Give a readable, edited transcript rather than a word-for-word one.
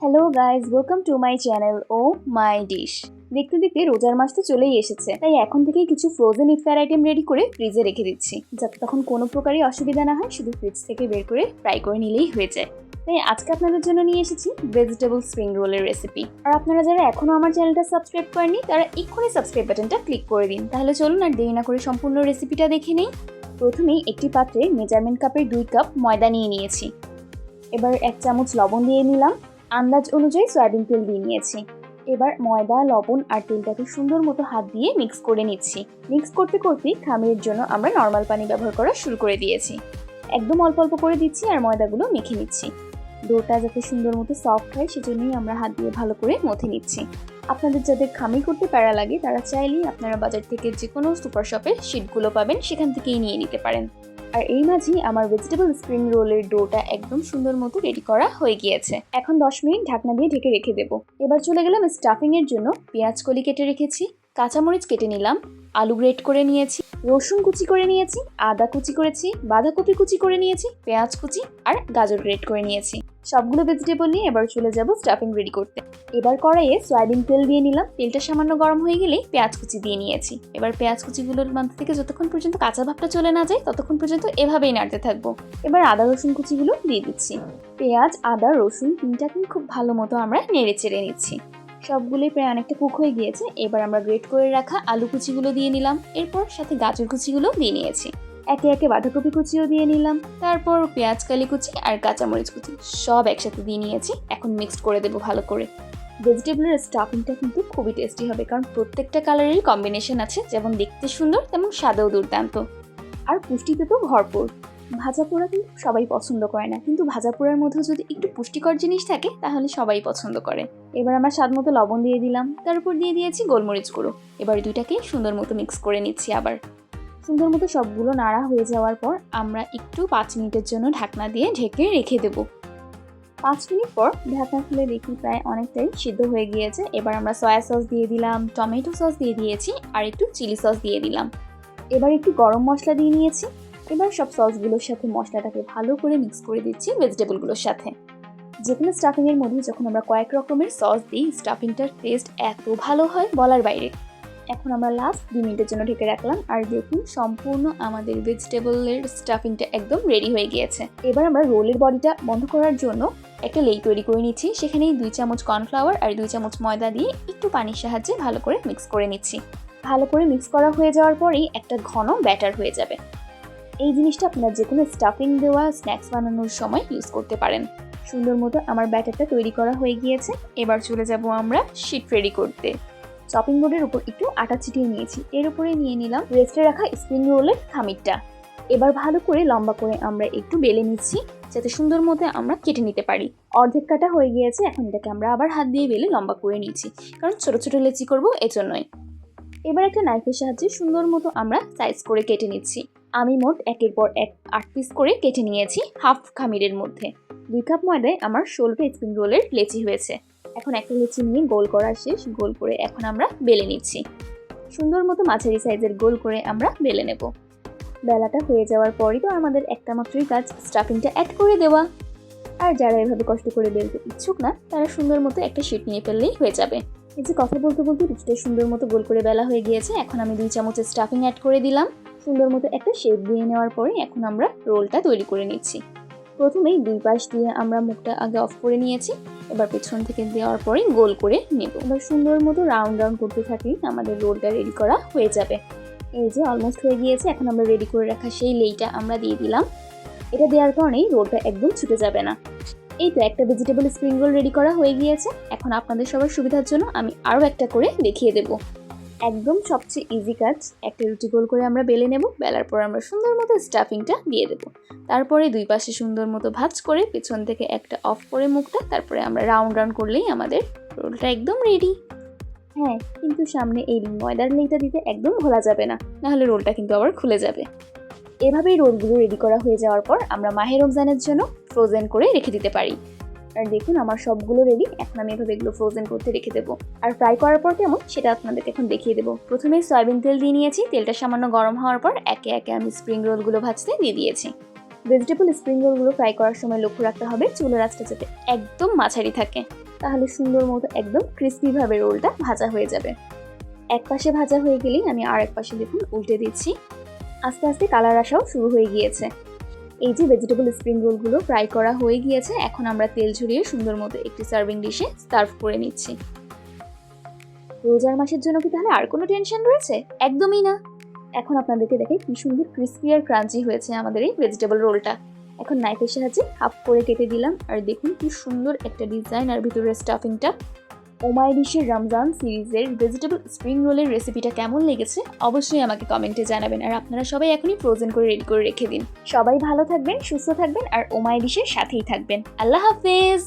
Hello guys, welcome to my channel oh my dish. দেখতে দেখতে রোজার মাস তো চলেই এসেছে, তাই এখন থেকেই কিছু ফ্রোজেন ইফতার আইটেম রেডি করে ফ্রিজে রেখে দিচ্ছি, যাতে তখন কোনো প্রকারই অসুবিধা না হয়। শুধু ফ্রিজ থেকে বের করে ফ্রাই করে নিলেই হয়ে যায়। তাই আজকে আপনাদের জন্য নিয়ে এসেছি ভেজিটেবল স্প্রিং রোলের রেসিপি। আর আপনারা যারা এখনো আমার চ্যানেলটা সাবস্ক্রাইব করেননি, তারা এক্ষুনি সাবস্ক্রাইব বাটনটা ক্লিক করে দিন। তাহলে চলুন আর দেরি না করে সম্পূর্ণ রেসিপিটা দেখে নেই। প্রথমেই একটি পাত্রে মেজারমেন্ট কাপের 2 কাপ ময়দা নিয়ে নিয়েছি। এবার 1 চামচ লবণ দিয়ে নিলাম। আন্দাজ অনুযায়ী সয়াবিন তেল দিয়ে নিয়েছি। এবার ময়দা, লবণ আর তেলটাকে সুন্দর মতো হাত দিয়ে মিক্স করে নিচ্ছি। মিক্স করতে করতেই খামিরের জন্য আমরা নর্মাল পানি ব্যবহার করা শুরু করে দিয়েছি। একদম অল্প অল্প করে দিচ্ছি আর ময়দাগুলো মেখে নিচ্ছি। ডোটা যাতে সুন্দর মতো সফট হয়, সেজন্যই আমরা হাত দিয়ে ভালো করে মথে নিচ্ছি। আপনাদের যাদের খামির করতে প্যারা লাগে, তারা চাইলেই আপনারা বাজার থেকে যে কোনো সুপার শপে শিটগুলো পাবেন, সেখান থেকেই নিয়ে নিতে পারেন। আর এই মাঝেই আমার ভেজিটেবল স্প্রিং রোলের ডোটা একদম সুন্দর মতো রেডি করা হয়ে গিয়েছে। এখন 10 মিনিট ঢাকনা দিয়ে ঢেকে রেখে দেবো। এবার চলে গেলাম স্টাফিং এর জন্য। পেঁয়াজ কলি কেটে রেখেছি, কাঁচামরিচ কেটে নিলাম, আলু গ্রেট করে নিয়েছি, রসুন কুচি করে নিয়েছি, আদা কুচি করেছি, বাঁধাকপি কুচি করে নিয়েছি, পেঁয়াজ কুচি আর গাজর গ্রেট করে নিয়েছি। সবগুলো ভেজিটেবল নিয়ে এবার চলে যাব স্টাফিং রেডি করতে। এবার কড়াইয়ে সয়াবিন তেল দিয়ে নিলাম। তেলটা সামান্য গরম হয়ে গেলেই পেঁয়াজ কুচি দিয়ে নিয়েছি। এবার পেঁয়াজ কুচিগুলোর মধ্যে থেকে যতক্ষণ পর্যন্ত কাঁচা ভাবটা চলে না যায়, ততক্ষণ পর্যন্ত এভাবেই নাড়তে থাকবো। এবার আদা রসুন কুচিগুলো দিয়ে দিচ্ছি। পেঁয়াজ, আদা, রসুন তিনটাকেই খুব ভালো মতো আমরা নেড়ে চেড়ে নিচ্ছি। সবগুলোই প্রায় অনেকটা কুক হয়ে গিয়েছে। এবার আমরা গ্রেট করে রাখা আলু কুচিগুলো দিয়ে নিলাম। এরপর সাথে গাজর কুচিগুলো দিয়ে নিয়েছি। একে একে বাঁধাকপি কুচিও দিয়ে নিলাম। তারপর পেঁয়াজ কালি কুচি আর কাঁচামরিচ কুচি সব একসাথে দিয়ে নিয়েছি। এখন মিক্সড করে দেবো ভালো করে। ভেজিটেবলের স্টাফিংটা কিন্তু খুবই টেস্টি হবে, কারণ প্রত্যেকটা কালারেরই কম্বিনেশন আছে। যেমন দেখতে সুন্দর, তেমন স্বাদেও দুর্দান্ত আর পুষ্টিতে তো ভরপুর। ভাজা পোড়া কিন্তু সবাই পছন্দ করে না, কিন্তু ভাজা পোড়ার মধ্যেও যদি একটু পুষ্টিকর জিনিস থাকে, তাহলে সবাই পছন্দ করে। এবার আমরা স্বাদ মতো লবণ দিয়ে দিলাম, তার উপর দিয়ে দিয়েছি গোলমরিচ গুঁড়ো। এবার দুইটাকে সুন্দর মতো মিক্স করে নিচ্ছি। আবার সুন্দর মতো সবগুলো নাড়া হয়ে যাওয়ার পর আমরা একটু 5 মিনিটের জন্য ঢাকনা দিয়ে ঢেকে রেখে দেব। 5 মিনিট পর ঢাকনা খুলে দেখি প্রায় অনেকটাই সিদ্ধ হয়ে গিয়েছে। এবার আমরা সয়া সস দিয়ে দিলাম, টমেটো সস দিয়ে দিয়েছি আর একটু চিলি সস দিয়ে দিলাম। এবার একটু গরম মশলা দিয়ে নিয়েছি। এবার সব সসগুলোর সাথে মশলাটাকে ভালো করে মিক্স করে দিচ্ছি ভেজিটেবলগুলোর সাথে। যে কোনো স্টাফিংয়ের মধ্যে যখন আমরা কয়েক রকমের সস দিই, স্টাফিংটার টেস্ট এত ভালো হয় বলার বাইরে। এখন আমরা লাস্ট 2 মিনিটের জন্য ঢেকে রাখলাম। আর দেখুন, সম্পূর্ণ আমাদের ভেজিটেবলের স্টাফিংটা একদম রেডি হয়ে গিয়েছে। এবার আমরা রোলের বডিটা বন্ধ করার জন্য একটা লেই তৈরি করে নিচ্ছি। সেখানেই 2 চামচ কর্নফ্লাওয়ার আর 2 চামচ ময়দা দিয়ে একটু পানির সাহায্যে ভালো করে মিক্স করে নিচ্ছি। ভালো করে মিক্স করা হয়ে যাওয়ার পরেই একটা ঘন ব্যাটার হয়ে যাবে। এই জিনিসটা আপনারা যে কোনো স্টাফিং দেওয়া স্ন্যাক্স বানানোর সময় ইউজ করতে পারেন। সুন্দর মতো আমার ব্যাটারটা তৈরি করা হয়ে গিয়েছে। এবার চলে যাব আমরা শিট রেডি করতে। চপিং বোর্ডের উপর একটু আটা ছিটিয়ে নিয়েছি। এর উপরে নিয়ে নিলাম রেস্টে রাখা স্প্রিং রোলের খামিরটা। এবার ভালো করে লম্বা করে আমরা একটু বেলে নিচ্ছি, যাতে সুন্দর মতো আমরা কেটে নিতে পারি। অর্ধেক কাটা হয়ে গিয়েছে। এখন এটাকে আমরা আবার হাত দিয়ে বেলে লম্বা করে নিচ্ছি, কারণ ছোট ছোট লেচি করবো, এজন্যই। এবার একটা নাইফের সাহায্যে সুন্দর মতো আমরা সাইজ করে কেটে নিচ্ছি। আমি মোট একের পর এক 8 পিস করে কেটে নিয়েছি হাফ খামিরের মধ্যে। 2 কাপ ময়দায় আমার 16টা স্প্রিং রোলের লেচি হয়েছে। এখন একটা লেচি নিয়ে গোল করা শেষ। গোল করে এখন আমরা বেলে নিচ্ছি। সুন্দর মতো মাঝারি সাইজের গোল করে আমরা বেলে নেব। বেলাটা হয়ে যাওয়ার পরই তো আমাদের একটা মাত্রই কাজ, স্টাফিংটা অ্যাড করে দেওয়া। আর যারা এভাবে কষ্ট করে বেলতে ইচ্ছুক না, তারা সুন্দর মতো একটা শিট নিয়ে ফেললেই হয়ে যাবে। এই যে কথা বলতে বলতে রুটিটা সুন্দর মতো গোল করে বেলা হয়ে গিয়েছে। এখন আমি 2 চামচের স্টাফিং অ্যাড করে দিলাম। সুন্দর মতো একটা শেপ দিয়ে নেওয়ার পরে এখন আমরা রোলটা তৈরি করে নিচ্ছি। প্রথমেই 2 পাশ দিয়ে আমরা মুখটা আগে অফ করে নিয়েছি। এবার পেছন থেকে দেওয়ার পরে গোল করে নেব। এবার সুন্দর মতো রাউন্ড রাউন্ড করতে থাকলেই আমাদের রোলটা রেডি করা হয়ে যাবে। এই যে অলমোস্ট হয়ে গিয়েছে। এখন আমরা রেডি করে রাখা সেই লেইটা আমরা দিয়ে দিলাম। এটা দেওয়ার কারণেই রোলটা একদম ছুটে যাবে না। এই তো একটা ভেজিটেবল স্প্রিং রোল রেডি করা হয়ে গিয়েছে। এখন আপনাদের সবার সুবিধার জন্য আমি আরও একটা করে দেখিয়ে দেব। একদম সবচেয়ে ইজি কাজ। একটা রুটি গোল করে আমরা বেলে নেব। বেলার পর আমরা সুন্দর মতো স্টাফিংটা দিয়ে দেবো। তারপরে 2 পাশে সুন্দর মতো ভাঁজ করে পেছন থেকে একটা অফ করে মুখটা, তারপরে আমরা রাউন্ড রাউন্ড করলেই আমাদের রোলটা একদম রেডি। হ্যাঁ, কিন্তু সামনে এই ময়দার লেইটা দিতে একদম ভোলা যাবে না, নাহলে রোলটা কিন্তু আবার খুলে যাবে। এভাবেই রোলগুলো রেডি করা হয়ে যাওয়ার পর আমরা মাহে রমজানের জন্য ফ্রোজেন করে রেখে দিতে পারি। আর দেখুন, আমার সবগুলো রেডি। এখন আমি এভাবে এগুলো ফ্রোজেন করতে রেখে দেবো। আর ফ্রাই করার পর কেমন, সেটা আপনাদেরকে এখন দেখিয়ে দেবো। প্রথমে সয়াবিন তেল দিয়ে নিয়েছি। তেলটা সামান্য গরম হওয়ার পর একে একে আমি স্প্রিং রোলগুলো ভাজতে দিয়ে দিয়েছি। ভেজিটেবল স্প্রিং রোলগুলো ফ্রাই করার সময় লক্ষ্য রাখতে হবে চুলার আঁচটা যাতে একদম মাঝারি থাকে। তাহলে সুন্দর মতো একদম ক্রিস্পিভাবে রোলটা ভাজা হয়ে যাবে। এক পাশে ভাজা হয়ে গেলেই আমি আর এক পাশে দেখুন উল্টে দিচ্ছি। আস্তে আস্তে কালার আসাও শুরু হয়ে গিয়েছে। এই যে ভেজিটেবল স্প্রিং রোলগুলো ফ্রাই করা হয়ে গিয়েছে, এখন আমরা তেল ঝরিয়ে সুন্দর মতো একটি সার্ভিং ডিশে সার্ভ করে নিচ্ছি। রোজার মাসের জন্য কি তাহলে আর কোনো টেনশন রয়েছে? একদমই না। এখন আপনাদেরকে দেখাই কি সুন্দর ক্রিস্পি আর ক্রাঞ্চি হয়েছে আমাদের এই ভেজিটেবল রোলটা। এখন নাইফের সাহায্যে হাফ করে কেটে দিলাম, আর দেখুন কি সুন্দর একটা ডিজাইন আর ভিতরের স্টাফিংটা। ও মাই ডিশের রমজান সিরিজের ভেজিটেবল স্প্রিং রোলের রেসিপিটা কেমন লেগেছে অবশ্যই আমাকে কমেন্টে জানাবেন। আর আপনারা সবাই এখনই ফ্রোজেন করে রেডি করে রেখে দিন। সবাই ভালো থাকবেন, সুস্থ থাকবেন আর ও মাই ডিশের সাথেই থাকবেন। আল্লাহ হাফেজ।